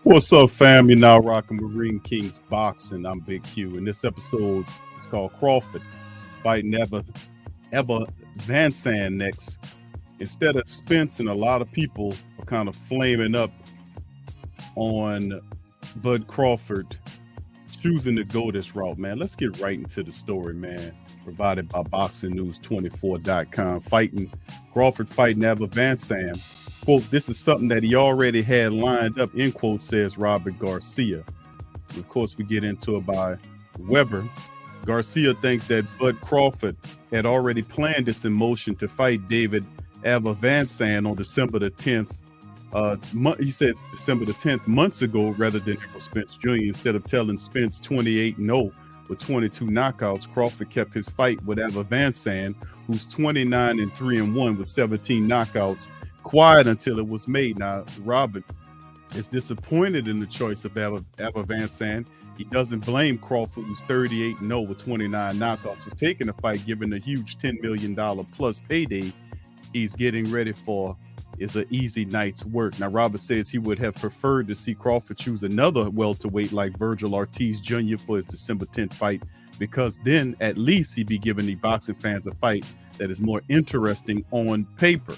What's up, fam? You're now rocking with Ring Kings Boxing. I'm Big Q, and this episode is called Crawford fighting Ever Van Zandt next. Instead of Spence, and a lot of people are kind of flaming up on Bud Crawford choosing to go this route, man. Let's get right into the story, man. Provided by BoxingNews24.com. Crawford fighting Ever Van Zandt. Quote, this is something that he already had lined up, end quote, says Robert Garcia. And of course, we get into it by Weber. Garcia thinks that Bud Crawford had already planned this in motion to fight David Ever Van Zandt on December the 10th. He says December the 10th, months ago, rather than Errol Spence Jr. Instead of telling Spence 28-0 with 22 knockouts, Crawford kept his fight with Ever Van Zandt, who's 29-3-1 with 17 knockouts, quiet until it was made. Now, Robert is disappointed in the choice of Ever Van Zandt. He doesn't blame Crawford, who's 38-0 with 29 knockouts, for taking the fight, given the huge $10 million plus payday he's getting ready for is an easy night's work. Now, Robert says he would have preferred to see Crawford choose another welterweight like Virgil Ortiz Jr. for his December 10th fight, because then at least he'd be giving the boxing fans a fight that is more interesting on paper.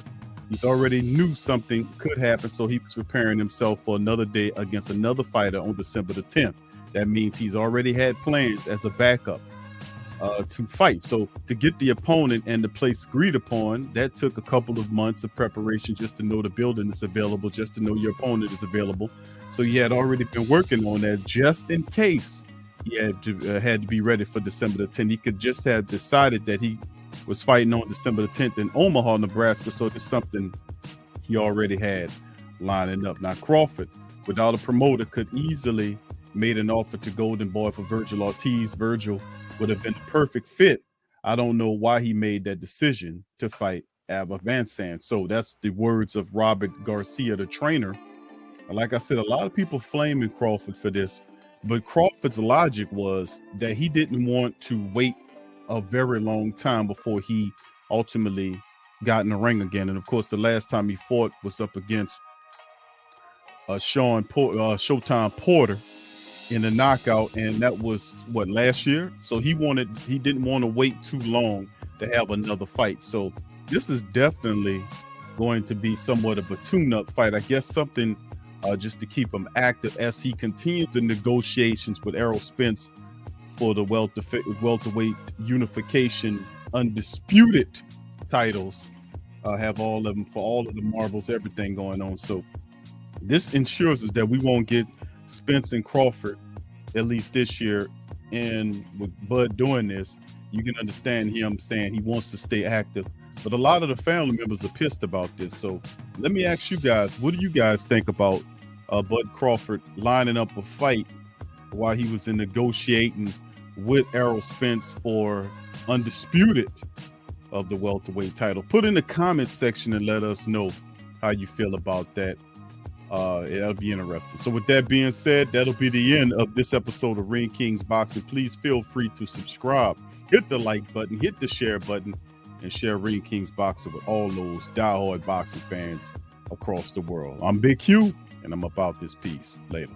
He's already knew something could happen, so he was preparing himself for another day against another fighter on December the 10th. That means he's already had plans as a backup to fight. So to get the opponent and the place agreed upon, that took a couple of months of preparation just to know the building is available, just to know your opponent is available. So he had already been working on that just in case he had to be ready for December the 10th. He could just have decided that he was fighting on December the 10th in Omaha, Nebraska. So it's something he already had lining up. Now, Crawford, without a promoter, could easily made an offer to Golden Boy for Virgil Ortiz. Virgil would have been a perfect fit. I don't know why he made that decision to fight Ever Van Zandt. So that's the words of Robert Garcia, the trainer. Like I said, a lot of people flaming Crawford for this, but Crawford's logic was that he didn't want to wait a very long time before he ultimately got in the ring again. And of course, the last time he fought was up against Showtime Porter in a knockout, and that was what, last year. So he didn't want to wait too long to have another fight. So this is definitely going to be somewhat of a tune-up fight, I guess, something just to keep him active as he continues the negotiations with Errol Spence for the welterweight unification undisputed titles. Have all of them for all of the marbles, everything going on. So this ensures us that we won't get Spence and Crawford, at least this year. And with Bud doing this, you can understand him saying he wants to stay active. But a lot of the family members are pissed about this. So let me ask you guys, what do you guys think about Bud Crawford lining up a fight while he was in negotiating with Errol Spence for undisputed of the welterweight title? Put in the comments section and let us know how you feel about that. It'll be interesting. So with that being said, that'll be the end of this episode of Ring Kings Boxing. Please feel free to subscribe, hit the like button, hit the share button, and share Ring Kings Boxing with all those diehard boxing fans across the world. I'm Big Q, and I'm about this piece. Later.